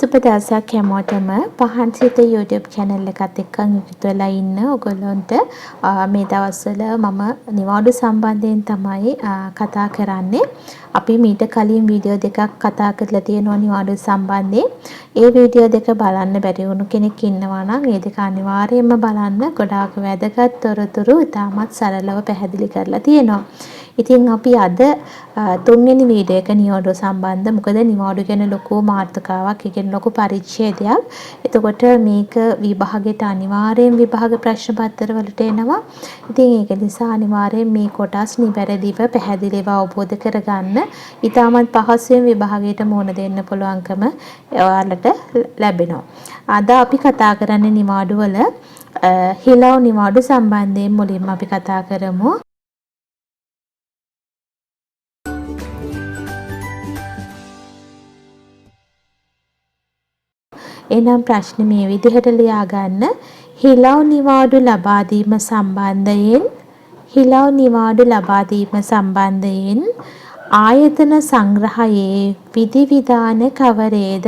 සුබ දවසක් හැමෝටම පහන් සිත YouTube channel එකත් එක්කන් එකතු වෙලා ඉන්න ඔයගොල්ලන්ට මේ දවස්වල මම නිවාඩු සම්බන්ධයෙන් තමයි කතා කරන්නේ. අපි මීට කලින් වීඩියෝ දෙකක් කතා කරලා තියෙනවා නිවාඩු සම්බන්ධයෙන්. ඒ වීඩියෝ දෙක බලන්න බැරි වුණු කෙනෙක් ඉන්නවා නම් ඒ දෙක අනිවාර්යයෙන්ම බලන්න. ගොඩාක් වැදගත් තොරතුරු ඉතාමත් සරලව පැහැදිලි කරලා තියෙනවා. ඉතින් අපි අද තුන්වෙනි වීඩියෝ එක නිවාඩු සම්බන්ධ. මොකද නිවාඩු ගැන ලොකු මාතෘකාවක්, ඒ කියන්නේ ලොකු පරිච්ඡේදයක්. එතකොට මේක විභාගයට අනිවාර්යෙන් විභාග ප්‍රශ්න පත්‍ර වලට එනවා. ඉතින් ඒක නිසා අනිවාර්යෙන් මේ කොටස් නිවැරදිව පැහැදිලිව අවබෝධ කරගන්න. ඉතාමත් පහසුවෙන් විභාගයට මුහුණ දෙන්න පුළුවන්කම ඔයාලට ලැබෙනවා. අද අපි කතා කරන්නේ නිවාඩු වල හිලව් නිවාඩු සම්බන්ධයෙන් මුලින්ම අපි කතා කරමු. එනම් ප්‍රශ්න මේ විදිහට ලියා ගන්න. හිලව් නිවාඩු ලබා දීම සම්බන්ධයෙන් ආයතන සංග්‍රහයේ විධිවිධාන කවරේද?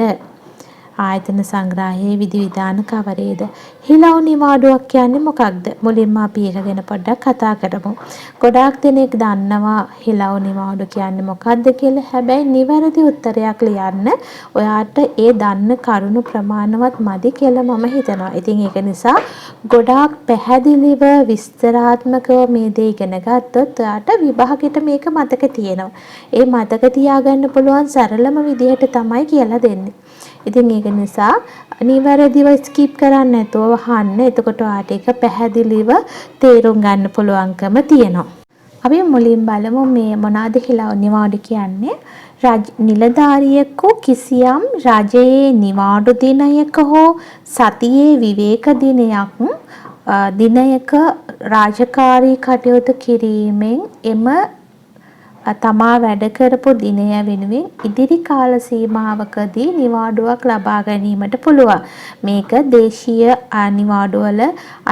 ආයතන සංග්‍රහයේ විධිවිධාන කවරේද? හිලව් නිවාඩුවක් කියන්නේ මොකක්ද? මුලින්ම අපි ඒක ගැන පොඩ්ඩක් කතා කරමු. ගොඩාක් දෙනෙක් දන්නවා හිලව් නිවාඩු කියන්නේ මොකක්ද කියලා. හැබැයි නිවැරදි උත්තරයක් ලියන්න ඔයාට ඒ දන්න කරුණු ප්‍රමාණවත් මදි කියලා මම හිතනවා. ඉතින් ඒක නිසා ගොඩාක් පැහැදිලිව විස්තරාත්මකව මේ දේ ඉගෙන ගත්තොත් ඔයාට විභාගෙට මේක මතක තියෙනවා. ඒ මතක තියාගන්න පුළුවන් සරලම විදිහට තමයි කියලා දෙන්නේ. ඉතින් ඒක නිසා නිවැරදිව ස්කිප් කරන්නේ නැතුව අහන්න. එතකොට ඔයාට ඒක පැහැදිලිව තේරුම් ගන්න පුළුවන්කම තියෙනවා. අපි මුලින් බලමු මේ මොනවාද හිලව් නිවාඩු කියන්නේ. නිලධාරියෙකු කිසියම් රජයේ නිවාඩු දිනයක හෝ සතියේ විවේක දිනයක රාජකාරී කටයුතු කිරීමෙන් එම තමා වැඩ කරපු දිනය වෙනුවෙන් ඉදිරි කාල සීමාවකදී නිවාඩුවක් ලබා ගැනීමට පුළුවන්. මේක දේශීය නිවාඩුවල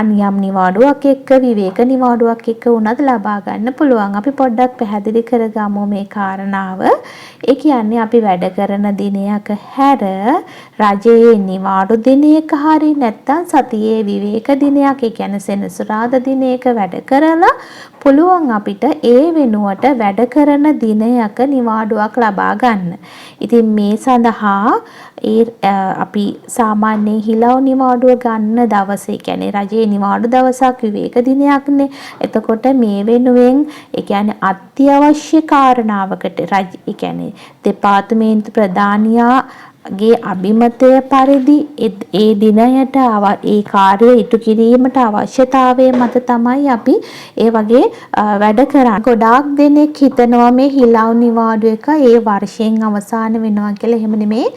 අනියම් නිවාඩුවක් එක්ක විවේක නිවාඩුවක් එක්ක උනත් ලබා ගන්න පුළුවන්. අපි පොඩ්ඩක් පැහැදිලි කරගමු මේ කාරණාව. ඒ කියන්නේ අපි වැඩ කරන දිනයක හැර රජයේ නිවාඩු දිනයක හරි නැත්නම් සතියේ විවේක දිනයක්, ඒ කියන්නේ සෙනසුරාදා දිනයක වැඩ කරලා පුළුවන් අපිට ඒ වෙනුවට වැඩ කරන දිනයක නිවාඩුවක් ලබා ගන්න. ඉතින් මේ සඳහා අපි සාමාන්‍යයෙන් හිලව් නිවාඩුව ගන්න දවසේ, කියන්නේ රජයේ නිවාඩු දවසක් විවේක දිනයක්නේ. එතකොට මේ වෙනුවෙන් ඒ කියන්නේ අත්‍යවශ්‍ය කාරණාවකට ඒ කියන්නේ දෙපාර්තමේන්තු ප්‍රධානියාගේ අභිමතය පරිදි ඒ දිනයට ඒ කාර්යය ඉටු කිරීමට අවශ්‍යතාවය මත තමයි අපි ඒ වගේ වැඩ කරන්නේ. ගොඩාක් දෙනෙක් හිතනවා මේ හිලව් නිවාඩු එක ඒ වර්ෂයෙන් අවසන් වෙනවා කියලා. එහෙම නෙමෙයි.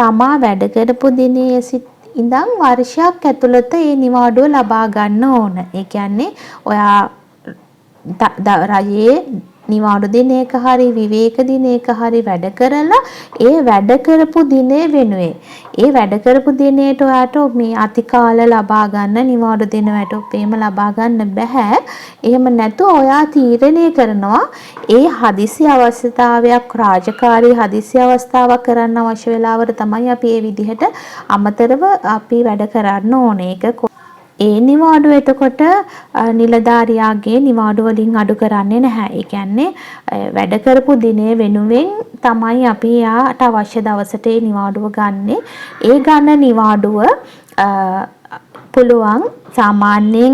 තමා වැඩ කරපු දිනේ ඉඳන් වර්ෂයක් ඇතුළත ඒ නිවාඩුව ලබා ගන්න ඕන. ඒ කියන්නේ ඔයා රජයේ නිවාඩු දිනයක හරි විවේක දිනයක හරි වැඩ කරලා ඒ වැඩ කරපු දිනේ වෙනුවෙන් ඒ වැඩ කරපු දිනේට ඔයාට මේ අතිකාල ලබා ගන්න නිවාඩු දින වැටුපේම ලබා ගන්න බෑ. එහෙම නැතුව ඔයා තීරණය කරනවා ඒ හදිසි අවස්ථාවයක්, රාජකාරී හදිසි අවස්ථාවක් කරන්න අවශ්‍ය වෙලාවට තමයි අපි මේ විදිහට අමතරව අපි වැඩ කරන්න ඕනේ. ඒක ඒ නිවාඩුව එතකොට නිලධාරියාගේ නිවාඩු වලින් අඩු කරන්නේ නැහැ. ඒ කියන්නේ වැඩ කරපු දිනේ වෙනුවෙන් තමයි අපි යාට අවශ්‍ය දවසට ඒ නිවාඩුව ගන්නෙ. ඒ ගන්න නිවාඩුව පුළුවන් සාමාන්‍යයෙන්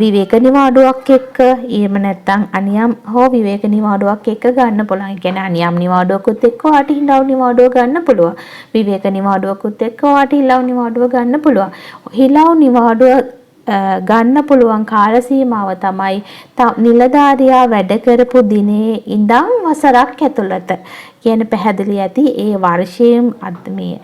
විවේක නිවාඩුවක් එක්ක, එහෙම නැත්නම් අනියම් හෝ විවේක නිවාඩුවක් එක්ක ගන්න පුළුවන්. ඒ කියන්නේ අනියම් නිවාඩුවකුත් එක්ක ඔයාට හිලව් නිවාඩුව ගන්න පුළුවන්. විවේක නිවාඩුවකුත් එක්ක ඔයාට හිලව් නිවාඩුව ගන්න පුළුවන්. හිලව් නිවාඩුව ගන්න පුළුවන් කාල සීමාව තමයි නිලධාරියා වැඩ කරපු දිනේ ඉඳන් වසරක් ඇතුළත. කියන පැහැදිලි ඇති. ඒ වර්ෂයෙන් මේ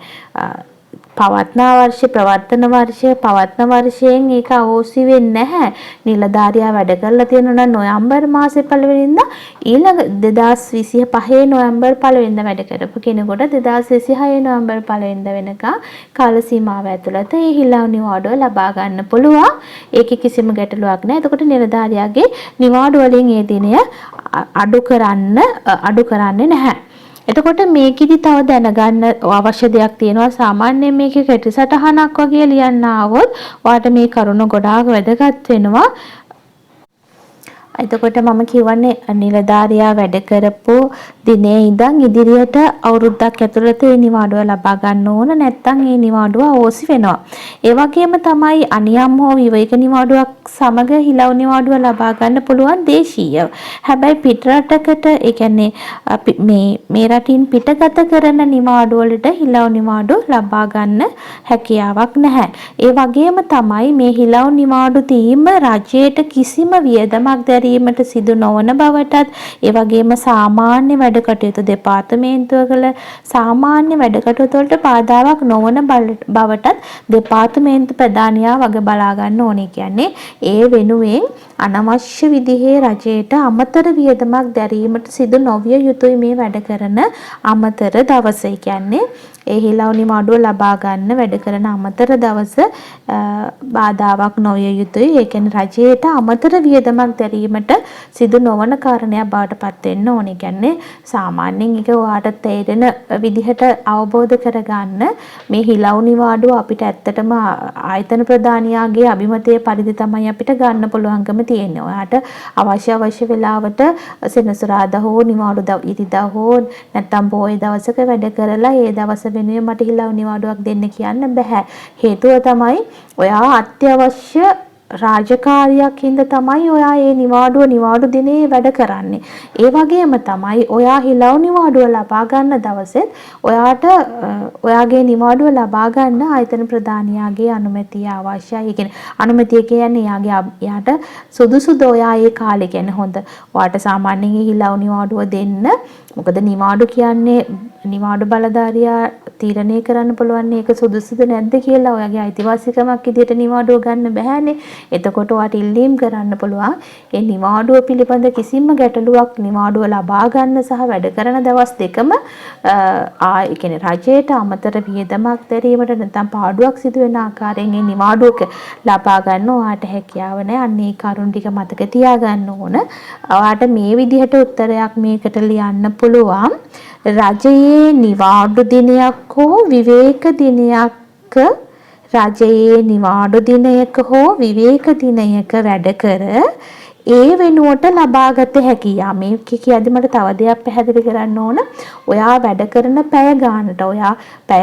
පවත්න වර්ෂයෙන් ඒක අවශ්‍ය වෙන්නේ නැහැ. නිලධාරියා වැඩ කරලා තියෙනවා නම් නොවැම්බර් මාසේ පළවෙනිදා ඊළඟ 2025 නොවැම්බර් පළවෙනිදා වැඩ කරපු කෙනෙකුට 2026 නොවැම්බර් පළවෙනිදා වෙනකම් කාල සීමාව ඇතුළත ඒ හිලව් නිවාඩුව ලබා ගන්න පුළුවන්. ඒකේ කිසිම ගැටලුවක් නැහැ. එතකොට නිලධාරියාගේ නිවාඩු වලින් ඒ දිනය අඩු කරන්නේ නැහැ. එතකොට මේකෙදි තව දැනගන්න අවශ්‍ය දෙයක් තියෙනවා. සාමාන්‍යයෙන් මේකේ කැටිසටහනක් වගේ ලියන්න ආවොත් ඔයාලට මේ කරුණ ගොඩාක් වැදගත් වෙනවා. එතකොට මම කියවන්නේ නිලධාරියා වැඩ කරපු දිනේ ඉඳන් ඉදිරියට අවුරුද්දක් ඇතුළත ඒ නිවාඩුව ලබා ගන්න ඕන. නැත්නම් ඒ නිවාඩුව ඕසි වෙනවා. ඒ වගේම තමයි අනියම් හෝ විවේක නිවාඩුවක් සමග හිලව් නිවාඩුව ලබා ගන්න පුළුවන් දේශීය. හැබැයි පිටරටකට ඒ කියන්නේ මේ රටින් පිටගත කරන නිවාඩු වලට හිලව් නිවාඩු ලබා ගන්න හැකියාවක් නැහැ. ඒ වගේම තමයි මේ හිලව් නිවාඩු තීම රජයට කිසිම වියදමක් දැරීමට සිදු නොවන බවටත්, ඒ වගේම සාමාන්‍ය වැඩ කටයුතු දෙපාර්තමේන්තුවල සාමාන්‍ය වැඩ කටයුතු වලට බාධාවක් නොවන බවටත් දෙපාර්තමේන්තු ප්‍රධානියා වග බලා ගන්න ඕනේ. කියන්නේ ඒ වෙනුවෙන් අනවශ්‍ය විදිහේ රජයට අමතර වියදමක් දැරීමට සිදු නොවිය යුතුයි මේ වැඩ කරන අමතර දවස. කියන්නේ ඒ හිලව් නිවාඩුව ලබා ගන්න වැඩ කරන අමතර දවස බාධාවක් නොවිය යුතුයි. ඒ කියන්නේ රජයට අමතර වියදමක් දැරීමට සිදු නොවන කාරණයක් බවට පත් වෙන්න ඕනේ. කියන්නේ සාමාන්‍යයෙන් ඒක ඔයාට තේරෙන විදිහට අවබෝධ කරගන්න මේ හිලව් නිවාඩුව අපිට ඇත්තටම ආයතන ප්‍රධානියාගේ අභිමතයේ පරිදි තමයි අපිට ගන්න පුළුවන්කම තියෙන්නේ. ඔයාට අවශ්‍ය වෙලාවට සෙනසුරාදා හෝ නිවාඩු ඉරිදා හෝ නැත්නම් පොයේ දවසක වැඩ කරලා ඒ දවස වෙනුවෙන් මට හිලව් නිවාඩුවක් දෙන්න කියන්න බෑ. හේතුව තමයි ඔයා අත්‍යවශ්‍ය රාජකාරියක් හින්දා තමයි ඔයා මේ නිවාඩු දිනේ වැඩ කරන්නේ. ඒ වගේම තමයි ඔයා හිලව් නිවාඩුව ලබා ගන්න දවසෙත් ඔයාට ඔයාගේ නිවාඩුව ලබා ගන්න ආයතන ප්‍රධානියාගේ අනුමැතිය අවශ්‍යයි. ඒ කියන්නේ අනුමැතිය කියන්නේ එයාට සුදුසුද ඔයා ඒ කාලේ කියන්නේ හොඳ. ඔයාට සාමාන්‍යයෙන් හිලව් නිවාඩුව දෙන්න. මොකද නිවාඩු කියන්නේ නිවාඩු බලධාරියා තීරණය කරන්න පුළුවන් ඒක සුදුසුද නැද්ද කියලා. ඔයාගේ අයිතිවාසිකමක් විදිහට නිවාඩුව ගන්න බෑනේ. එතකොට ඔයාට ඉල්ලීම් කරන්න පුළුවන් ඒ නිවාඩුව පිළිබඳ කිසිම ගැටලුවක් නිවාඩුව ලබා ගන්න සහ වැඩ කරන දවස් දෙකම ඒ කියන්නේ රජයට අමතර වියදමක් දැරීමට නැත්නම් පාඩුවක් සිදු වෙන ආකාරයෙන් මේ නිවාඩුවක ලබා ගන්න ඔයාට හැකියාව නැහැ. අන්න ඒ කරුණ ටික මතක තියාගන්න ඕන. ඔයාට මේ විදිහට උත්තරයක් මේකට ලියන්න පුළුවන්. රජයේ නිවාඩු දිනයක් හෝ විවේක දිනයක රජයේ නිවාඩු දිනයක හෝ විවේක දිනයක වැඩ කර ඒ වෙනුවට ලබාගත හැකියි. මේ කියද්දි මට තව දෙයක් පැහැදිලි කරන්න ඕන. ඔයා වැඩ කරන පැය ගානට ඔයා පැය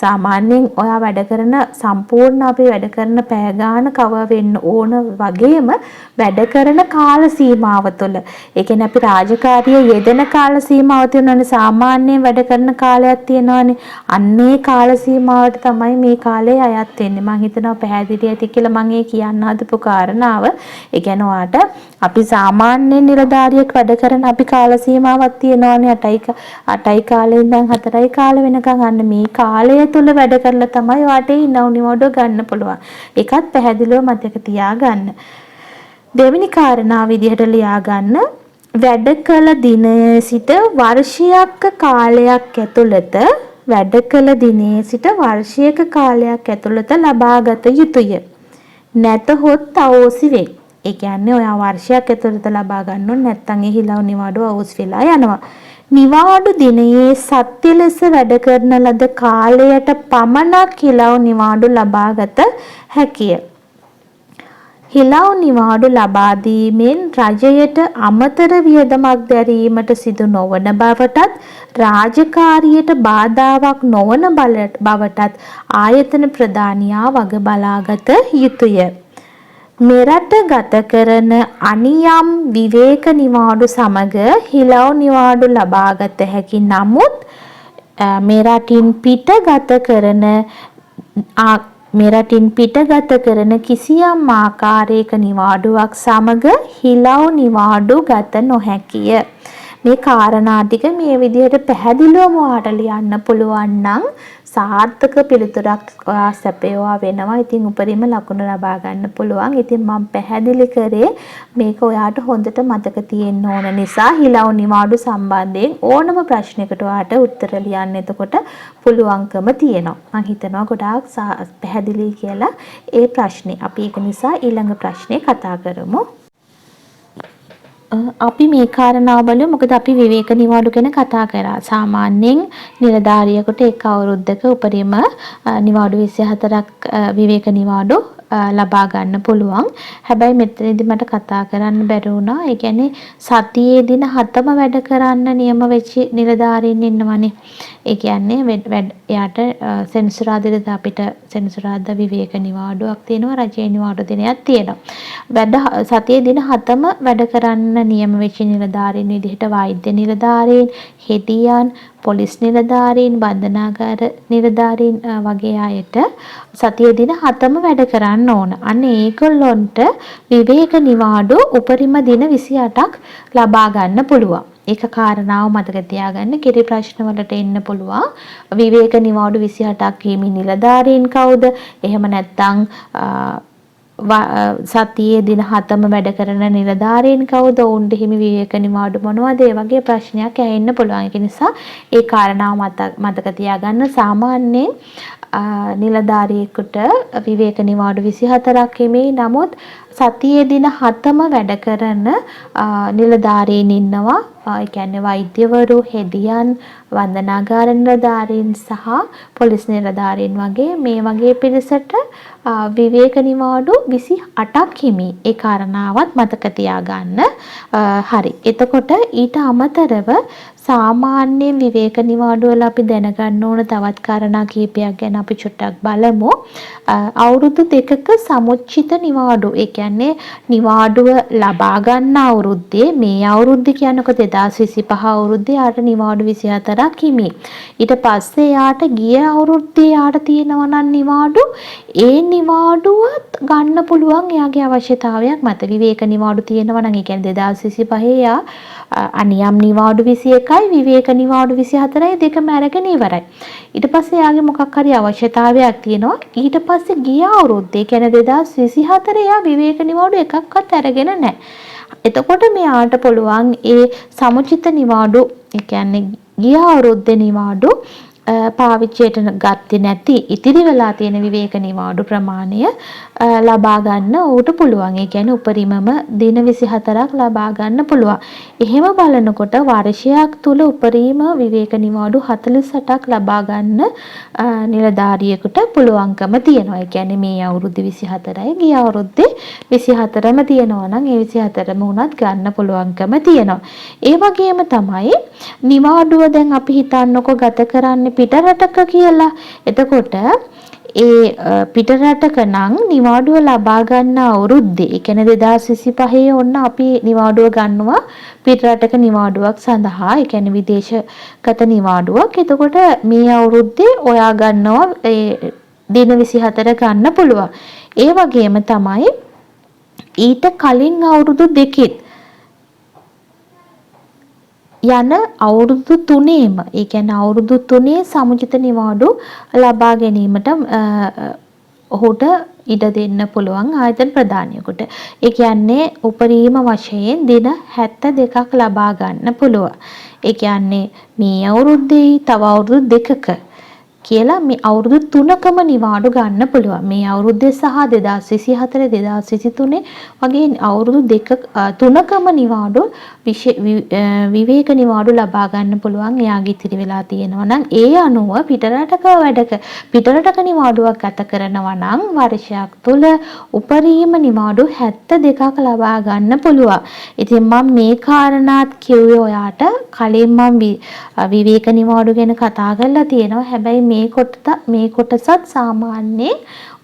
සාමාන්‍යයෙන් ඔයා වැඩ කරන සම්පූර්ණ අපේ වැඩ කරන පැය ගාන කවර් වෙන්න ඕන වගේම වැඩ කරන කාල සීමාව තුළ. ඒ කියන්නේ අපි රාජකාරිය යෙදෙන කාල සීමාව තියෙනවානේ. සාමාන්‍යයෙන් වැඩ කරන කාලයක් තියෙනවානේ. අන්නේ කාල සීමාවට තමයි මේ කාලේ අයත් වෙන්නේ. මම හිතනවා පැහැදිලි ඇති කියලා මම ඒ කියන්න හදපු කාරණාව. ඒ කියන්නේ අපි සාමාන්‍ය නිලධාරියෙක් වැඩ කරන අපි කාල සීමාවක් තියෙනවානේ 8යි කාලේ ඉඳන් 4යි කාලේ වෙනකන්. අන්න මේ කාලය තුල වැඩ කරලා තමයි ඔයාට හිලව් නිවාඩුව ගන්න පුළුවන්. ඒකත් පැහැදිලිව මතක තියාගන්න. දෙවෙනි කාරණාව විදිහට ලියාගන්න. වැඩ කළ දිනයේ සිට වර්ෂයක කාලයක් ඇතුළත වැඩ කළ දිනයේ සිට වර්ෂයක කාලයක් ඇතුළත ලබාගත යුතුය. නැතහොත් අවෝසි වේ. ඒ කියන්නේ ඔයා වර්ෂයක් ඇතුළත ලබා ගන්න ඕනේ. නැත්නම් ඒ හිලව් නිවාඩුව අවුස් වෙලා යනවා. නිවාඩු දිනයේ සත්‍ය ලෙස වැඩ කරන ලද කාලයට පමණක් හිලව් නිවාඩු ලබාගත හැකිය. හිලව් නිවාඩු ලබා දීමෙන් රජයට අමතර වියදමක් දැරීමට සිදු නොවන බවටත් රාජකාරියට බාධාවක් නොවන බවටත් ආයතන ප්‍රධානියා වග බලාගත යුතුය. මෙරට ගත කරන අනියම් විවේක නිවාඩු සමග හිලව් නිවාඩු ලබාගත හැකි. නමුත් මෙරටින් පිටගත කරන කිසියම් ආකාරයක නිවාඩුවක් සමග හිලව් නිවාඩු ගත නොහැකිය. මේ කාරණා ටික මේ විදිහට පැහැදිලිවම ඔයාට ලියන්න පුළුවන් නම් සාර්ථක පිළිතුරක් ඔයා සැපයවා වෙනවා. ඉතින් උපරිම ලකුණු ලබා ගන්න පුළුවන්. ඉතින් මම පැහැදිලි කරේ මේක ඔයාට හොඳට මතක තියෙන්න ඕන නිසා හිලව් නිවාඩු සම්බන්ධයෙන් ඕනම ප්‍රශ්නයකට ඔයාට උත්තර ලියන්න එතකොට පුළුවන්කම තියෙනවා. මම හිතනවා ගොඩාක් පැහැදිලි කියලා ඒ ප්‍රශ්නේ. අපි ඒක නිසා ඊළඟ ප්‍රශ්නේ කතා කරමු. අපි මේ කාරණාව බලමු. මොකද අපි විවේක නිවාඩු ගැන කතා කරා. සාමාන්‍යයෙන් නිලධාරියෙකුට එක් අවුරුද්දක උපරිම නිවාඩු 24ක් විවේක නිවාඩු ලබා ගන්න පුළුවන්. හැබැයි මෙතනදී මට කතා කරන්න බැරි වුණා. ඒ කියන්නේ සතියේ දින 7ම වැඩ කරන්න නියම වෙච්ච නිලධාරීන් ඉන්නවනේ. ඒ කියන්නේ එයාට සෙනසුරාදාද අපිට සෙනසුරාදා විවේක නිවාඩුවක් තියෙනවා, රජයේ නිවාඩු දිනයක් තියෙනවා. සතියේ දින 7ම වැඩ කරන්න නියම වෙච්ච නිලධාරීන් විදිහට වෛද්‍ය නිලධාරීන්, හෙදියන්, පොලිස් නිලධාරීන්, බන්ධනාගාර නිලධාරීන් වගේ අයට සතියේ දින 7ම වැඩ කරන්න ඕන. අන්න ඒගොල්ලොන්ට විවේක නිවාඩු උපරිම දින 28ක් ලබා ගන්න පුළුවන්. ඒක කාරණාව මතක තියාගන්න. කිරි ප්‍රශ්න වලට එන්න පුළුවන්. විවේක නිවාඩු 28ක් හිමි නිලධාරීන් කවුද? එහෙම නැත්නම් සතියේ දින 7ම වැඩ කරන නිලධාරීන් කවුද? ඔවුන්ට හිමි විවේක නිවාඩු මොනවද? ඒ වගේ ප්‍රශ්නයක් ඇහෙන්න පුළුවන්. ඒක නිසා ඒ කාරණාව මතක තියාගන්න. සාමාන්‍යයෙන් නිලධාරියෙකුට විවේක නිවාඩු 24ක් හිමි. නමුත් සතියේ දින 7ම වැඩ කරන නිලධාරීන් ඉන්නවා. ඒ කියන්නේ වෛද්‍යවරු, හෙදියන්, වන්දනාගාර නිලධාරීන් සහ පොලිස් නිලධාරීන් වගේ මේ වගේ පිරිසට විවේක නිවාඩු 28ක් හිමි. ඒ කාරණාවත් මතක තියාගන්න. හරි. එතකොට ඊට අමතරව සාමාන්‍ය විවේක නිවාඩු වල අපි දැනගන්න ඕන තවත් කාරණා කීපයක් ගැන අපි චුට්ටක් බලමු. අවුරුදු 2ක සමුච්චිත නිවාඩු. ඒ කියන්නේ නිවාඩුව ලබා ගන්න අවුරුද්දේ මේ අවුරුද්ද කියනකො 2025 අවුරුද්දේ යාට නිවාඩු 24ක් හිමි. ඊට පස්සේ යාට ගිය අවුරුද්දේ යාට තියෙනවා නම් නිවාඩු ඒ නිවාඩුව ගන්න පුළුවන් එයාගේ අවශ්‍යතාවයක් මත. විවේක නිවාඩු තියෙනවා නම් ඒ කියන්නේ 2025 යා අනියම් නිවාඩු 21යි විවේක නිවාඩු 24යි දෙකම අරගෙන ඉවරයි. ඊට පස්සේ යාගේ මොකක් හරි අවශ්‍යතාවයක් තියෙනවා. ඊට පස්සේ ගිය අවුරුද්දේ කියන්නේ 2024 යා විවේක නිවාඩු එකක්වත් අරගෙන නැහැ. එතකොට මෙයාට පුළුවන් ඒ සමුචිත නිවාඩු ඒ කියන්නේ ගිය අවුරුද්දේ නිවාඩු පාවිච්චියට ගත්තේ නැති ඉතිරි වෙලා තියෙන විවේක නිවාඩු ප්‍රමාණය ලබා ගන්න ඌට පුළුවන්. ඒ කියන්නේ උපරිමම දින 24ක් ලබා ගන්න පුළුවන්. එහෙම බලනකොට වර්ෂයක් තුල උපරිම විවේක නිවාඩු 48ක් ලබා ගන්න නිලධාරියෙකුට පුළුවන්කම තියෙනවා. ඒ කියන්නේ මේ අවුරුදු 24යි ගිය අවුරුද්දේ 24ම තියෙනවා නම් ඒ 24ම උනත් ගන්න පුළුවන්කම තියෙනවා. ඒ වගේම තමයි නිවාඩුව දැන් අපි හිතන්නකො ගත කරන්නේ පිටරටක කියලා. එතකොට ඒ පිටරටක නම් නිවාඩුව ලබා ගන්න අවුරුද්දේ ඒ කියන්නේ 2025 ඔන්න අපි නිවාඩුව ගන්නවා පිටරටක නිවාඩුවක් සඳහා. ඒ කියන්නේ විදේශගත නිවාඩුවක්. එතකොට මේ අවුරුද්දේ ඔයා ගන්නවා ඒ දින 24 ගන්න පුළුවන්. ඒ වගේම තමයි ඊට කලින් අවුරුදු දෙකෙත් යන අවුරුදු 3ේම ඒ කියන්නේ අවුරුදු 3 සමුචිත නිවාඩු ලබා ගැනීමට ඔහුට ඉඩ දෙන්න පුළුවන් ආයතන ප්‍රධානියෙකුට. ඒ කියන්නේ උපරිම වශයෙන් දින 72ක් ලබා ගන්න පුළුවන්. ඒ කියන්නේ මේ අවුරුද්දේ තව අවුරුදු 2ක කියලා මේ අවුරුදු 3කම නිවාඩු ගන්න පුළුවන්. මේ අවුරුද්දේ සහ 2024 2023 වගේ අවුරුදු 3කම නිවාඩු විවේක නිවාඩු ලබා ගන්න පුළුවන්. එයාගේ ඉතිරි වෙලා තියෙනවා නම් ඒ අනුව පිටරටක නිවාඩුවක් ගත කරනවා නම් වර්ෂයක් තුල උපරිම නිවාඩු 72ක් ලබා ගන්න පුළුවන්. ඉතින් මම මේ කාරණාත් කිව්වේ ඔයාට කලින් මම විවේක නිවාඩු ගැන කතා කරලා තියෙනවා. හැබැයි මේ කොටසත් සාමාන්‍යයෙන්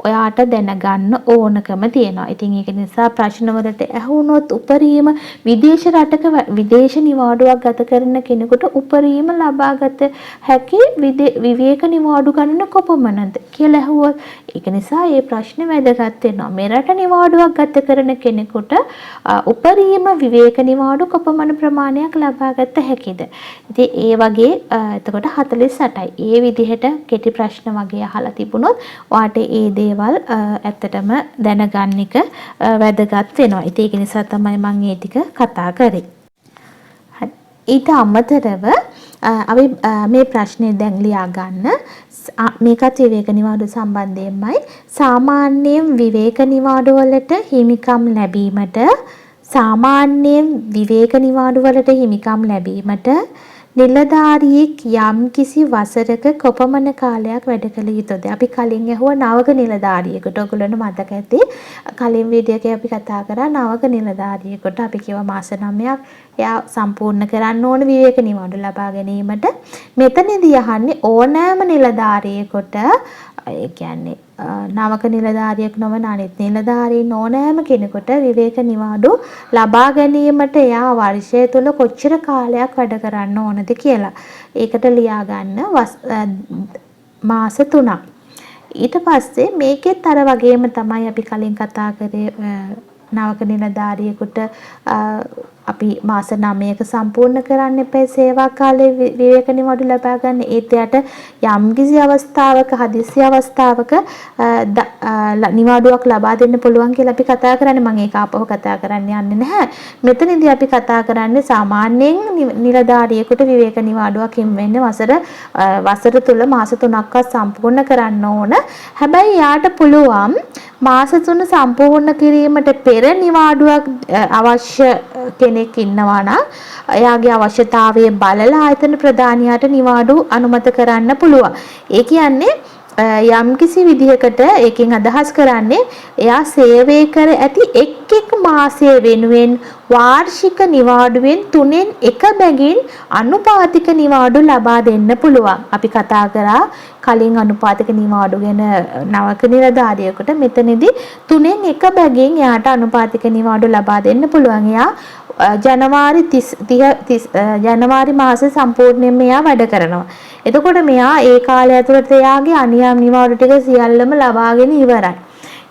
ඔයාට දැනගන්න ඕනකම තියෙනවා. ඉතින් ඒක නිසා ප්‍රශ්න වලට ඇහුනොත් උපරිම විදේශ නිවාඩුවක් ගත කරන කෙනෙකුට උපරිම ලබාගත හැකි විවේක නිවාඩු ගණන කොපමණද කියලා ඇහුවොත් ඒක නිසා මේ ප්‍රශ්නේ වැදගත් වෙනවා. මෙරට නිවාඩුවක් ගත කරන කෙනෙකුට උපරිම විවේක නිවාඩු කොපමණ ප්‍රමාණයක් ලබාගත හැකිද? ඉතින් ඒ වගේ එතකොට 48යි. ඒ විදිහට කෙටි ප්‍රශ්න වගේ අහලා තිබුණොත් ඔයාට ඒ දේවල් ඇත්තටම දැනගන්න එක වැදගත් වෙනවා. ඉතින් ඒක නිසා තමයි මම මේ ටික කතා කරේ. ඊට අමතරව අපි මේ ප්‍රශ්නේ දැන් ලියා ගන්න. මේකත් විවේක නිවාඩු සම්බන්ධයෙන්මයි. සාමාන්‍යයෙන් විවේක නිවාඩු වලට හිමිකම් ලැබීමට සාමාන්‍යයෙන් විවේක නිවාඩු වලට හිමිකම් ලැබීමට නිලධාරියෙක් යම් කිසි වසරක කොපමණ කාලයක් වැඩ කළ යුතුද? අපි කලින් ඇහුවා නවක නිලධාරියෙකුට. ඔයගොල්ලන්ට මතක ඇති කලින් වීඩියෝ එකේ අපි කතා කරා නවක නිලධාරියෙකුට අපි කිව්වා මාස 9ක් එයා සම්පූර්ණ කරන්න ඕන විවේක නිවාඩු ලබා ගැනීමට. මෙතනදී අහන්නේ ඕනෑම නිලධාරියෙකුට ඒ කියන්නේ නවක නිලධාරියෙක් නොවන අනිත් නිලධාරීන් ඕනෑම කෙනෙකුට විවේක නිවාඩු ලබා ගැනීමට එයා වර්ෂය තුල කොච්චර කාලයක් වැඩ කරන්න ඕනද කියලා. ඒකට ලියා ගන්න මාස 3ක්. ඊට පස්සේ මේකෙත් අර වගේම තමයි අපි කලින් කතා කරේ නවක නිලධාරියෙකුට අපි මාස 9ක සම්පූර්ණ කරන්න එපා සේවා කාලයේ විවේක නිවාඩු ලබා ගන්න. ඒත් එයාට යම්කිසි අවස්ථාවක හදිසි අවස්ථාවක නිවාඩුවක් ලබා දෙන්න පුළුවන් කියලා අපි කතා කරන්නේ. මම ඒක ආපහු කතා කරන්න යන්නේ නැහැ. මෙතනදී අපි කතා කරන්නේ සාමාන්‍යයෙන් නිලධාරියෙකුට විවේක නිවාඩුවක් හිමි වෙන්නේ වසර තුල මාස 3ක්වත් සම්පූර්ණ කරන්න ඕන. හැබැයි යාට පුළුවන් මාස 3 සම්පූර්ණ කිරීමට පෙර නිවාඩුවක් අවශ්‍ය කෙනෙක් ඉන්නවා නම් එයාගේ අවශ්‍යතාවය බලලා ආයතන ප්‍රධානියාට නිවාඩු අනුමත කරන්න පුළුවන්. ඒ කියන්නේ යම්කිසි විදිහකට ඒකෙන් අදහස් කරන්නේ එයා සේවය කර ඇති එක් මාසය වෙනුවෙන් වාර්ෂික නිවාඩුවෙන් 3න් 1 බැගින් අනුපාතික නිවාඩු ලබා දෙන්න පුළුවන්. අපි කතා කරා කලින් අනුපාතික නිවාඩු ගැන නවක නිලධාරියෙකුට. මෙතනදී 3න් 1 බැගින් එයාට අනුපාතික නිවාඩු ලබා දෙන්න පුළුවන්. එයා ජනවාරි මාසේ සම්පූර්ණයෙන්ම එයා වැඩ කරනවා. එතකොට මෙයා ඒ කාලය ඇතුළත එයාගේ අනියම් නිවාඩු ටික සියල්ලම ලබාගෙන ඉවරයි.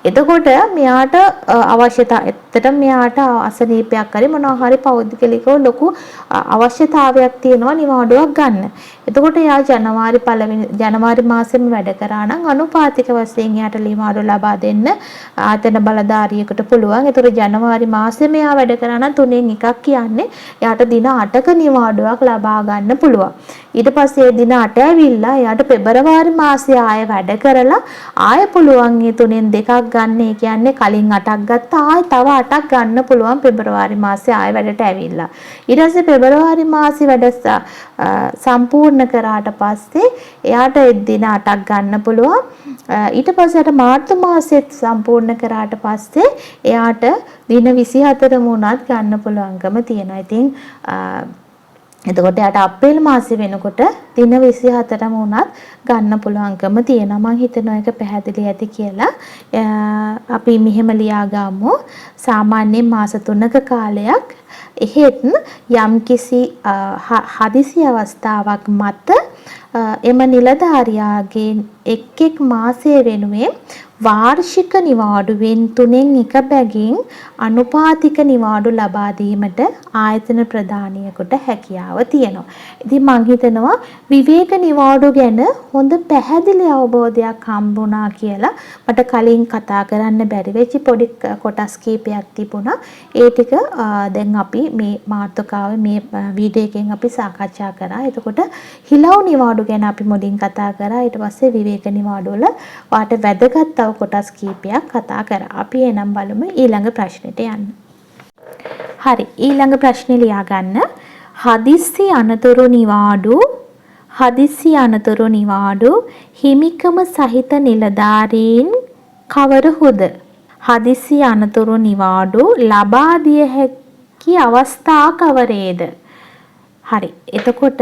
එතකොට මෙයාට ඇත්තටම මෙයාට අසනීපයක් හරි මොනවා හරි පෞද්ගලිකව ලොකු අවශ්‍යතාවයක් තියෙනවා නිවාඩුවක් ගන්න. එතකොට එයා ජනවාරි මාසෙම වැඩ කරා නම් අනුපාතික වශයෙන් එයාට නිවාඩු ලබා දෙන්න ආයතන බලධාරියෙකුට පුළුවන්. එතකොට ජනවාරි මාසෙම එයා වැඩ කරා නම් 3න් 1ක් කියන්නේ එයාට දින 8ක නිවාඩුවක් ලබා ගන්න පුළුවන්. ඊට පස්සේ දින 8 ඇවිල්ලා එයාට පෙබරවාරි මාසයේ ආයෙ වැඩ කරලා ආයෙ පුළුවන් මේ 3න් 2ක් ගන්න. ඒ කියන්නේ කලින් 8ක් ගත්තා ආයෙ තව 8ක් ගන්න පුළුවන් පෙබරවාරි මාසයේ ආයෙ වැඩට ඇවිල්ලා. ඊට පස්සේ පෙබරවාරි මාසයේ වැඩ සම්පූර්ණ කරාට පස්සේ එයාට දින 8ක් ගන්න පුළුවන්. ඊට පස්සේ මාර්තු මාසෙත් සම්පූර්ණ කරාට පස්සේ එයාට දින 24 වුණත් ගන්න පුළුවන්කම තියෙනවා. ඉතින් එතකොට යාට අප්‍රේල් මාසෙ වෙනකොට දින 24ම වුණත් ගන්න පුළුවන්කම තියෙනවා. මම හිතනවා ඒක පැහැදිලි ඇති කියලා. අපි මෙහෙම ලියා ගමු. සාමාන්‍යයෙන් මාස 3ක කාලයක් එහෙත් යම්කිසි හදිසි අවස්ථාවක් මත එම නිලධාරියාගේ එක් මාසය වෙනුවෙන් වාර්ෂික නිවාඩුවෙන් 3න් 1 බැගින් අනුපාතික නිවාඩු ලබා දීමට ආයතන ප්‍රධානියෙකුට හැකියාව තියෙනවා. ඉතින් මම හිතනවා විවේක නිවාඩු ගැන හොඳ පැහැදිලි අවබෝධයක් හම්බුණා කියලා. මට කලින් කතා කරන්න බැරි වෙච්ච පොඩි කොටස් කීපයක් තිබුණා. ඒ ටික දැන් අපි මේ මාතෘකාවේ මේ වීඩියෝ එකෙන් අපි සාකච්ඡා කරා. එතකොට හිලව් නිවාඩු ගැන අපි මුලින් කතා කරා. ඊට පස්සේ විවේක නිවාඩු වල වාට වැදගත් කොටස් කීපයක් කතා කරා. අපි එනම් බලමු ඊළඟ ප්‍රශ්නෙට යන්න. හරි, ඊළඟ ප්‍රශ්නේ ලියා ගන්න. හදිස්සි අනතුරු නිවාඩු හිමිකම සහිත නිලධාරීන් කවරහුද? හදිස්සි අනතුරු නිවාඩු ලබා දිය හැකි අවස්ථා කවරේද? හරි, එතකොට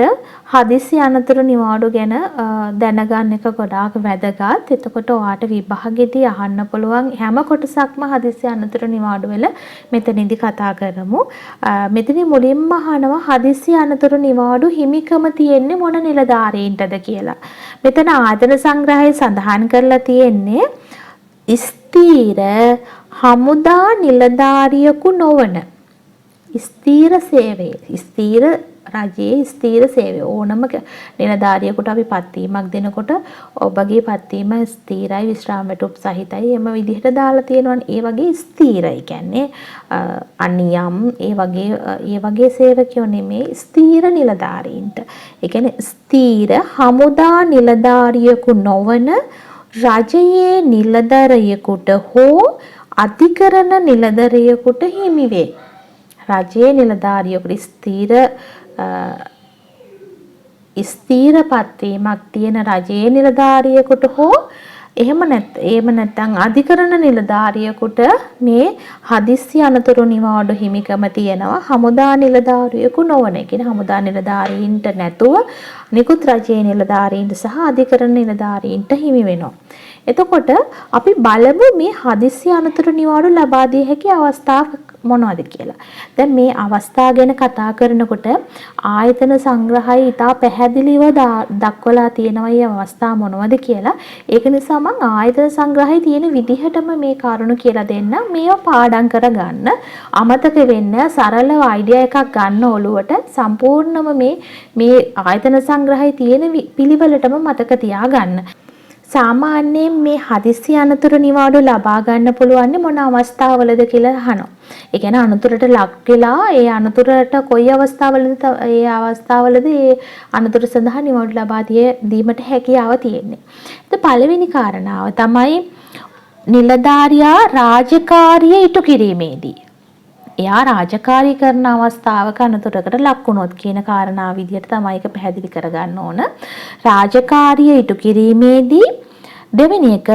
හදිසි අනතුරු නිවාඩු ගැන දැනගන්න එක ගොඩාක් වැදගත්. එතකොට ඔයාට විභාගෙදී අහන්න පුළුවන් හැම කොටසක්ම හදිසි අනතුරු නිවාඩු වල මෙතනදී කතා කරමු. මෙතන මුලින්ම අහනවා හදිසි අනතුරු නිවාඩු හිමිකම තියෙන්නේ මොන නිලධාරීන්ටද කියලා. මෙතන ආයතන සංග්‍රහයේ සඳහන් කරලා තියෙන්නේ ස්ථීර හමුදා නිලධාරියෙකු නොවන ස්ථීර සේවයේ ස්ථීර රජයේ ස්ථීර සේවය ඕනම නිලධාරියෙකුට අපි පත්වීමක් දෙනකොට ඔබගේ පත්වීම ස්ථීරයි විශ්‍රාම වැටුප් සහිතයි එම විදිහට දාලා තියෙනවනේ. ඒ වගේ ස්ථීරයි කියන්නේ අනියම් ඒ වගේ සේවකයෝ නෙමේ ස්ථීර නිලධාරීන්ට. ඒ කියන්නේ ස්ථීර හමුදා නිලධාරියෙකු නොවන රජයේ නිලධාරියෙකුට හෝ අධිකරණ නිලධාරියෙකුට හිමි වේ. රජයේ නිලධාරියෙකුට ස්ථීර පත්වීමක් තියෙන රජයේ නිලධාරියෙකුට හෝ එහෙම නැත්නම් අධිකරණ නිලධාරියෙකුට මේ හදිස්සි අනතුරු නිවාඩු හිමිකම තියෙනවා. හමුදා නිලධාරියෙකු නොවන. ඒ කියන්නේ හමුදා නිලධාරීන්ට නැතුව නිකුත් රජයේ නිලධාරීන්ට සහ අධිකරණ නිලධාරීන්ට හිමි වෙනවා. එතකොට අපි බලමු මේ හදිස්සි අනතුරු නිවාඩු ලබා දිය හැකි අවස්ථා මොනවද කියලා. දැන් මේ අවස්ථා ගැන කතා කරනකොට ආයතන සංග්‍රහය ඉතා පැහැදිලිව දක්වලා තියෙනවා මේ අවස්ථා මොනවද කියලා. ඒක නිසා මම ආයතන සංග්‍රහයේ තියෙන විදිහටම මේ කරුණු කියලා දෙන්න. මේව පාඩම් කරගන්න. අමතක වෙන්න සරලව අයිඩියා එකක් ගන්න ඔළුවට සම්පූර්ණම මේ ආයතන සංග්‍රහයේ තියෙන පිළිවෙලටම මතක තියාගන්න. සාමාන්‍යයෙන් මේ හදිස්සි අනතුරු නිවාඩු ලබා ගන්න පුළුවන් මොන අවස්ථාවලද කියලා අහනවා. ඒ කියන්නේ අනතුරට ලක් වෙලා ඒ අනතුරට කොයි අවස්ථාවලද ඒ අනතුර සඳහා නිවාඩු ලබා දීමට හැකියාව තියෙන්නේ. ඒත් පළවෙනි කාරණාව තමයි නිලධාරියා රාජකාරිය ඉටු කිරීමේදී. එයා රාජකාරී කරන අවස්ථාවක අනතුරකට ලක් වුණොත් කියන කාරණාව විදිහට තමයි ඒක පැහැදිලි කරගන්න ඕන. රාජකාරිය ඉටු කිරීමේදී දෙවෙනි එක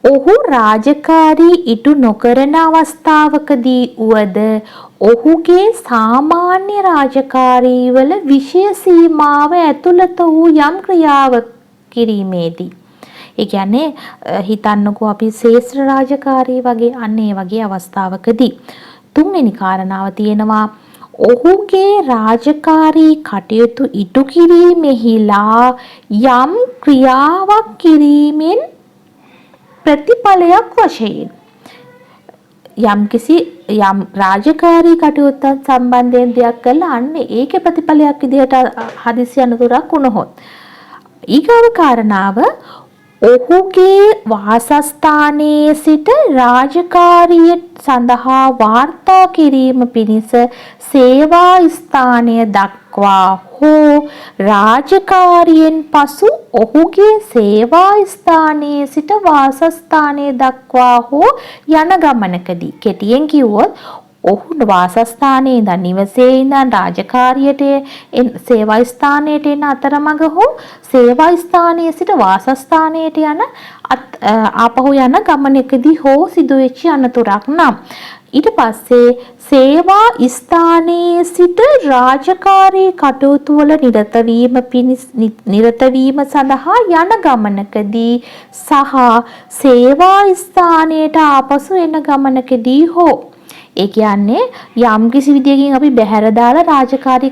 ඔහු රාජකාරී ඉටු නොකරන අවස්ථාවකදී උවද ඔහුගේ සාමාන්‍ය රාජකාරීවල විශේෂ සීමාව ඇතුළත වූ යම් ක්‍රියාවක් කිරීමේදී. ඒ කියන්නේ හිතන්නකෝ අපි ශේෂ්ත්‍ර රාජකාරී වගේ අන්න ඒ වගේ අවස්ථාවකදී. තුන්වෙනි කාරණාව තියෙනවා ඔහුගේ රාජකාරී කටයුතු ඉටු කිරීමෙහිලා යම් ක්‍රියාවක් කිරීමෙන් ප්‍රතිඵලයක් වශයෙන් යම් රාජකාරී කටයුත්තක් සම්බන්ධයෙන් දෙයක් කළා අන්න ඒකේ ප්‍රතිඵලයක් විදිහට හදිසි අනතුරක් වුණොත් ඊගව කාරණාව ඔහුගේ වාසස්ථානයේ සිට රාජකාරිය සඳහා වාර්තා කිරීම පිණිස සේවා ස්ථානය දක්වා හෝ රාජකාරියෙන් පසු ඔහුගේ සේවා ස්ථානයේ සිට වාසස්ථානය දක්වා හෝ යන ගමනකදී කෙටියෙන් කිව්වොත් ඔහු වාසස්ථානයේ ඉඳන් නිවසේ ඉඳන් රාජකාරියට සේවා ස්ථානයට එන අතරමඟ හෝ සේවා ස්ථානයේ සිට වාසස්ථානයට යන ආපහු යන ගමනකදී හෝ සිදුවෙච්ච අනතුරක් නම් ඊට පස්සේ සේවා ස්ථානයේ සිට රාජකාරී කටයුතු වල නිරත වීම සඳහා යන ගමනකදී සහ සේවා ස්ථානයට ආපසු එන ගමනකදී හෝ ඒ කියන්නේ යම් කිසි විදියකින් අපි බැහැර දාලා රාජකාරී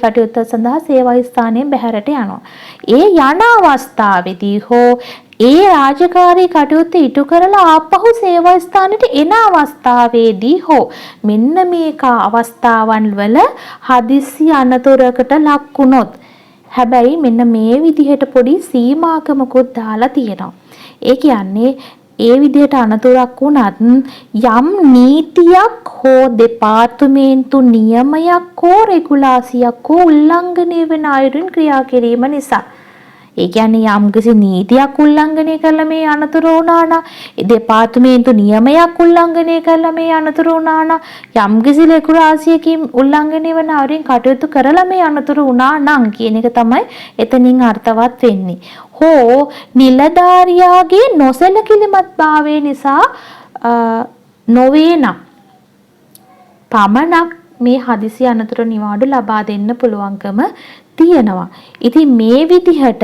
කටයුත්ත සඳහා සේවා ස්ථානයෙන් බැහැරට යනවා. ඒ යන අවස්ථාවේදී හෝ ඒ රාජකාරී කටයුත්ත ඉටු කරලා ආපහු සේවා ස්ථානෙට එන අවස්ථාවේදී හෝ මෙන්න මේක අවස්ථාවන් වල හදිස්සි අනතුරකට ලක් වුණොත් හැබැයි මෙන්න මේ විදිහට පොඩි සීමාකමකුත් දාලා තියෙනවා. ඒ කියන්නේ ඒ විදිහට අනතුරක් වුණත් යම් නීතියක් හෝ දෙපාර්තමේන්තු නියමයක් හෝ රෙගුලාසියක් හෝ උල්ලංඝනය වෙන අයුරින් ක්‍රියා කිරීම නිසා ඒ කියන්නේ යම් කිසි නීතියක් උල්ලංඝනය කළා මේ අනතුර වුණා නම් දෙපාර්තමේන්තු නියමයක් උල්ලංඝනය කළා මේ අනතුර වුණා නම් යම් කිසි රෙගුලාසියකින් උල්ලංඝනය වෙන අයුරින් කටයුතු කරලා මේ අනතුර වුණා නම් කියන එක තමයි එතනින් අර්ථවත් වෙන්නේ. හෝ නිලධාරියාගේ නොසැලකිලිමත් භාවය නිසා නොවේ නම් පමණක් මේ හදිසි අනතුරු නිවාඩු ලබා දෙන්න පුළුවන්කම තියෙනවා. ඉතින් මේ විදිහට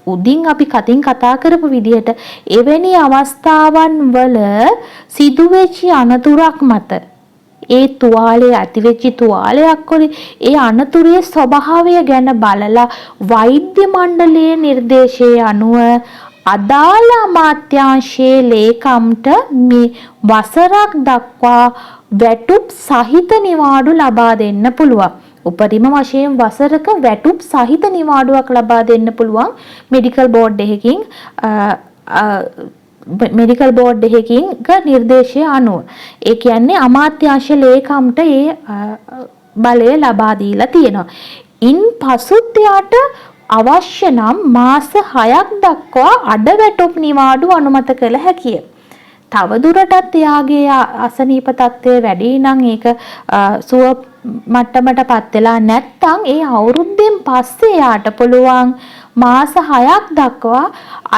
උදින් අපි කතින් කතා කරපු විදිහට එවැනි අවස්ථාවන් වල සිදුවෙච්ච අනතුරක් මත ඒ තුවාලයේ ඇතිවෙච්ච තුවාලයක් වලින් ඒ අනතුරේ ස්වභාවය ගැන බලලා වෛද්‍ය මණ්ඩලයේ නිර්දේශයේ අනුව අදාළ අමාත්‍යාංශයේ ලේකම්ට මේ වසරක් දක්වා වැටුප් සහිත නිවාඩු ලබා දෙන්න පුළුවන්. උපරිම වශයෙන් වසරක වැටුප් සහිත නිවාඩුවක් ලබා දෙන්න පුළුවන් මෙඩිකල් බෝඩ් එකකින් නිර්දේශය අනුව. ඒ කියන්නේ අමාත්‍යාංශ ලේකම්ට ඒ බලය ලබා දීලා තියෙනවා. ඉන් පසුත් යාට අවශ්‍ය නම් මාස 6ක් දක්වා අඩ වැටුප් නිවාඩු අනුමත කළ හැකිය. තවදුරටත් එයාගේ අසනීප තත්ත්වය වැඩි නම් ඒක සුව මට්ටමටපත් වෙලා නැත්නම් ඒ අවුරුද්දෙන් පස්සේ යාට පුළුවන් මාස 6ක් දක්වා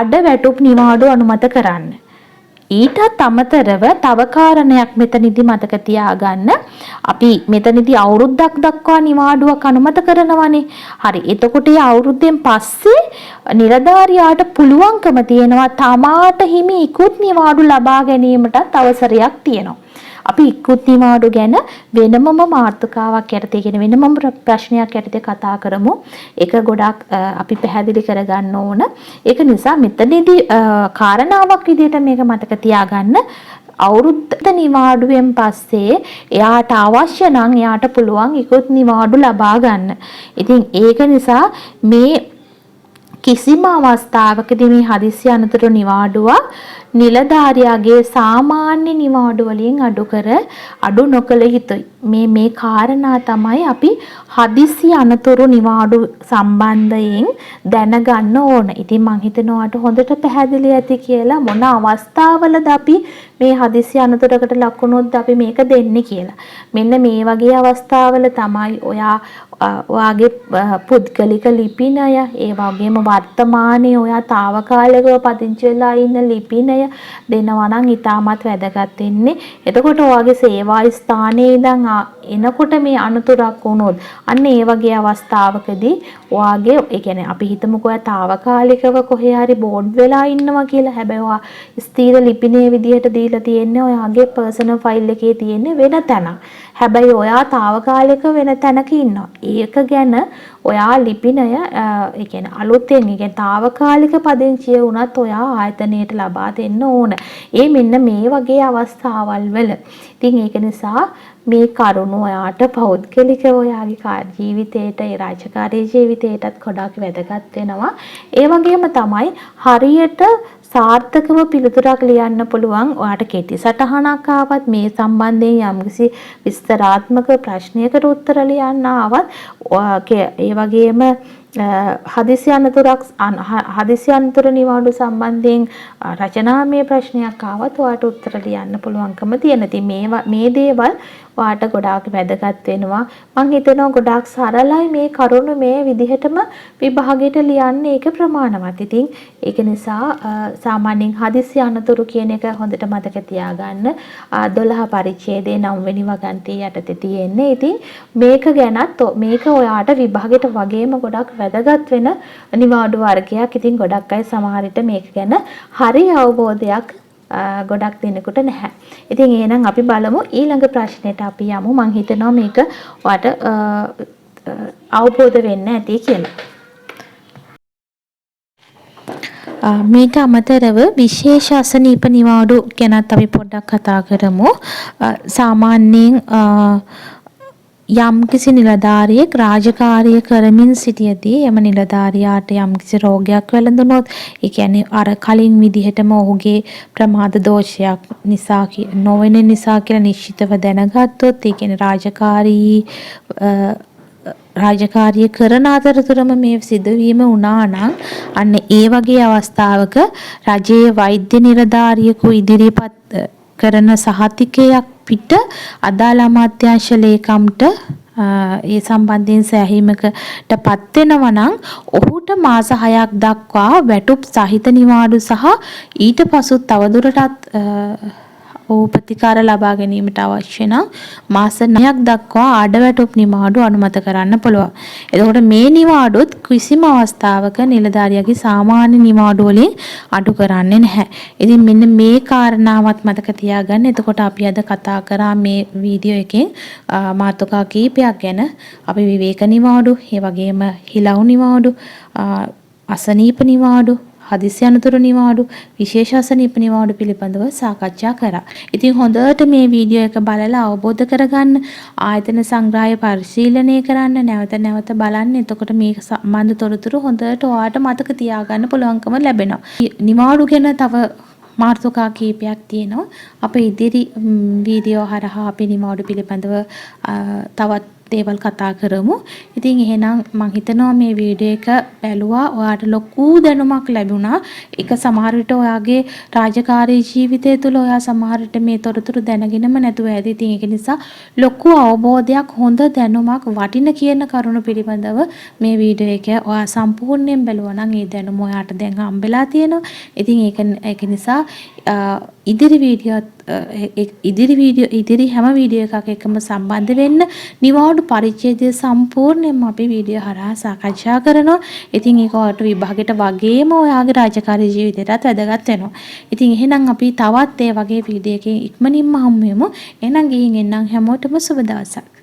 අඩවැටුප් නිවාඩු අනුමත කරන්න. ඊටත් අමතරව තව කාරණයක් මෙතනදී මතක තියාගන්න. අපි මෙතනදී අවුරුද්දක් දක්වා නිවාඩුවක් අනුමත කරනවානේ. හරි. එතකොට ඒ අවුරුද්දෙන් පස්සේ නිලධාරියාට පුළුවන්කම තියෙනවා තමාට හිමි ඉක්ුත් නිවාඩු ලබා ගැනීමටත් අවසරයක් තියෙනවා. අපි ඉක්ුත් නිවාඩු ගැන වෙනමම මාතෘකාවක් යටතේ කියන වෙනමම ප්‍රශ්නයක් යටතේ කතා කරමු. ඒක ගොඩක් අපි පැහැදිලි කරගන්න ඕන. ඒක නිසා මෙතනදී කාරණාවක් විදිහට මේක මතක තියාගන්න. අවුරුද්ද නිවාඩුවෙන් පස්සේ එයාට අවශ්‍ය නම් එයාට පුළුවන් ඉක්ුත් නිවාඩු ලබා ගන්න. ඉතින් ඒක නිසා මේ කිසිම අවස්ථාවකදී මේ හදිසි අනතුරු නිවාඩුවක් නිලධාරියාගේ සාමාන්‍ය නිවාඩු වලින් අඩු නොකළ යුතුයි. මේ කාරණා තමයි අපි හදිසි අනතුරු නිවාඩු සම්බන්ධයෙන් දැනගන්න ඕන. ඉතින් මං හිතනවාට හොඳට පැහැදිලි ඇති කියලා මොන අවස්ථාවලද අපි මේ හදිසි අනතුරකට ලක් වුණොත් අපි මේක දෙන්නේ කියලා. මෙන්න මේ වගේ අවස්ථාවල තමයි ඔයාගේ පුද්ගලික ලිපිනය, ඒ වගේම වර්තමානයේ ඔයා తాවකාලිකව පදිංචි වෙලා ඉන්න ලිපිනය දෙනවා නම් ඉතාමත් වැදගත් වෙන්නේ. එතකොට ඔයාගේ සේවා ස්ථානයේ ඉඳන් එනකොට මේ අනතුරක් වුණොත් අන්න ඒ වගේ අවස්ථාවකදී ඔයාගේ ඒ කියන්නේ අපි හිතමුකෝ ඔයා తాවකාලිකව කොහේ හරි බෝඩ් වෙලා ඉන්නවා කියලා. හැබැයි ඔයා ස්ථීර ලිපිනයේ විදිහට දීලා තියෙන්නේ ඔයාගේ පර්සනල් ෆයිල් එකේ තියෙන්නේ වෙන තැනක්. හැබැයි ඔයා తాවකාලික වෙන තැනක ඉන්නවා. ඒක ගැන ඔයා ලිපිනය ඒ කියන්නේ අලුතෙන් ඒ කියන්නේ తాවකාලික පදිංචිය වුණත් ඔයා ආයතනයට ලබා දෙන්න ඕන. ඒ මෙන්න මේ වගේ අවස්ථාවල් වල. ඉතින් ඒක නිසා මේ කරුණ ඔයාට පෞද්ගලිකව ඔයාගේ ජීවිතේට ඒ රාජකාරී ජීවිතේටත් ගොඩාක් වැදගත් වෙනවා. ඒ වගේම තමයි හරියට සාර්ථකව පිළිතුරක් ලියන්න පුළුවන්. ඔයාට කෙටි සටහනක් ආවත් මේ සම්බන්ධයෙන් යම්කිසි විස්තරාත්මක ප්‍රශ්නයකට උත්තර ලියන්න ආවත් ඒ වගේම හදිසි අනතුරු නිවාඩු සම්බන්ධයෙන් රචනාමය ප්‍රශ්නයක් ආවත් ඔයාට උත්තර ලියන්න පුළුවන්කම තියෙන. ඉතින් මේ දේවල් ඔයාට ගොඩාක් වැදගත් වෙනවා. මම හිතනවා ගොඩාක් සරලයි මේ කරුණු මේ විදිහටම විභාගයට ලියන්න ඒක ප්‍රමාණවත්. ඉතින් ඒක නිසා සාමාන්‍යයෙන් හදිසි අනතුරු කියන එක හොඳට මතක තියාගන්න. 12 පරිච්ඡේදයේ 9 වෙනි වගන්තිය යටතේ තියෙන්නේ. ඉතින් මේක ගැනත් මේක ඔයාට විභාගයට වගේම ගොඩක් වැදගත් වෙන නිවාඩු වර්ගයක්. ඉතින් ගොඩක් අය සමහර විට මේක ගැන හරි අවබෝධයක් ගොඩක් දෙනෙකුට නැහැ. ඉතින් එහෙනම් අපි බලමු ඊළඟ ප්‍රශ්නෙට අපි යමු. මම හිතනවා මේක ඔයාට අවබෝධ වෙන්න ඇති කියලා. මේක අමතරව විශේෂ අසනීප නිවාඩු ගැනත් අපි පොඩ්ඩක් කතා කරමු. සාමාන්‍යයෙන් යම්කිසි නිලධාරියෙක් රාජකාරිය කරමින් සිටියදී එම නිලධාරියාට යම්කිසි රෝගයක් වැළඳුනොත්, ඒ කියන්නේ අර කලින් විදිහටම ඔහුගේ ප්‍රමාද දෝෂයක් නිසා නොවන නිසා කියලා නිශ්චිතව දැනගත්තොත්, ඒ කියන්නේ රාජකාරිය කරන අතරතුරම මේ සිදුවීම වුණා නම් අන්න ඒ වගේ අවස්ථාවක රජයේ වෛද්‍ය නිලධාරියෙකු ඉදිරිපත් කරන සහතිකයක් පිට අදාළ අමාත්‍යාංශ ලේකම්ට ඒ සම්බන්ධයෙන් සෑහීමකටපත් වෙනවා නම් ඔහුට මාස 6ක් දක්වා වැටුප් සහිත නිවාඩු සහ ඊට පසු තවදුරටත් ප්‍රතිකාර ලබා ගැනීමට අවශ්‍ය නම් මාස 9ක් දක්වා අඩවැටුප් නිවාඩු අනුමත කරන්න පුළුවන්. එතකොට මේ නිවාඩුත් කිසිම අවස්ථාවක නිලධාරියාගේ සාමාන්‍ය නිවාඩු වලින් අඩු කරන්නේ නැහැ. ඉතින් මෙන්න මේ කාරණාවත් මතක තියාගන්න. එතකොට අපි අද කතා කරා මේ වීඩියෝ එකෙන් මාතෘකා කීපයක් ගැන. අපි විවේක නිවාඩු, ඒ වගේම හිලව් නිවාඩු, අසනීප නිවාඩු, හදිසි අනතුරු නිවාඩු, විශේෂ අසනීප නිවාඩු පිළිබඳව සාකච්ඡා කරා. ඉතින් හොඳට මේ වීඩියෝ එක බලලා අවබෝධ කරගන්න, ආයතන සංග්‍රහය පරිශීලනය කරන්න, නැවත බලන්න. එතකොට මේ සම්බන්ධ තොරතුරු හොඳට ඔයාලට මතක තියාගන්න පුළුවන්කම ලැබෙනවා. නිවාඩු ගැන තව මාතෘකා කීපයක් තියෙනවා. අපේ ඉදිරි වීඩියෝ හරහා අපි නිවාඩු පිළිබඳව තවත් දේවල් කතා කරමු. ඉතින් එහෙනම් මම හිතනවා මේ වීඩියෝ එක බැලුවා ඔයාට ලොකු දැනුමක් ලැබුණා. ඒක සමහර විට ඔයාගේ රාජකාරී ජීවිතය තුළ ඔයා සමහර විට මේ තොරතුරු දැනගෙනම නැතුව ඇති. ඉතින් ඒක නිසා ලොකු අවබෝධයක් හොඳ දැනුමක් වටින කියන කරුණු පිළිබඳව මේ වීඩියෝ එක ඔයා සම්පූර්ණයෙන් බැලුවා නම් ඒ දැනුම ඔයාට දැන් හම්බෙලා තියෙනවා. ඉතින් ඒක නිසා ඉදිරි හැම වීඩියෝ එකක් එක්කම සම්බන්ධ වෙන්න නිවාඩු පරිච්ඡේදය සම්පූර්ණයෙන්ම අපි වීඩියෝ හරහා සාකච්ඡා කරනවා. ඉතින් ඒක ඔයාලට විභාගෙට වගේම ඔයාගේ රාජකාරී ජීවිතයටත් වැදගත් වෙනවා. ඉතින් එහෙනම් අපි තවත් ඒ වගේ වීඩියෝ එකකින් ඉක්මනින්ම හමු වෙමු. එහෙනම් ගිහින් එන්නම් හැමෝටම සුබ දවසක්.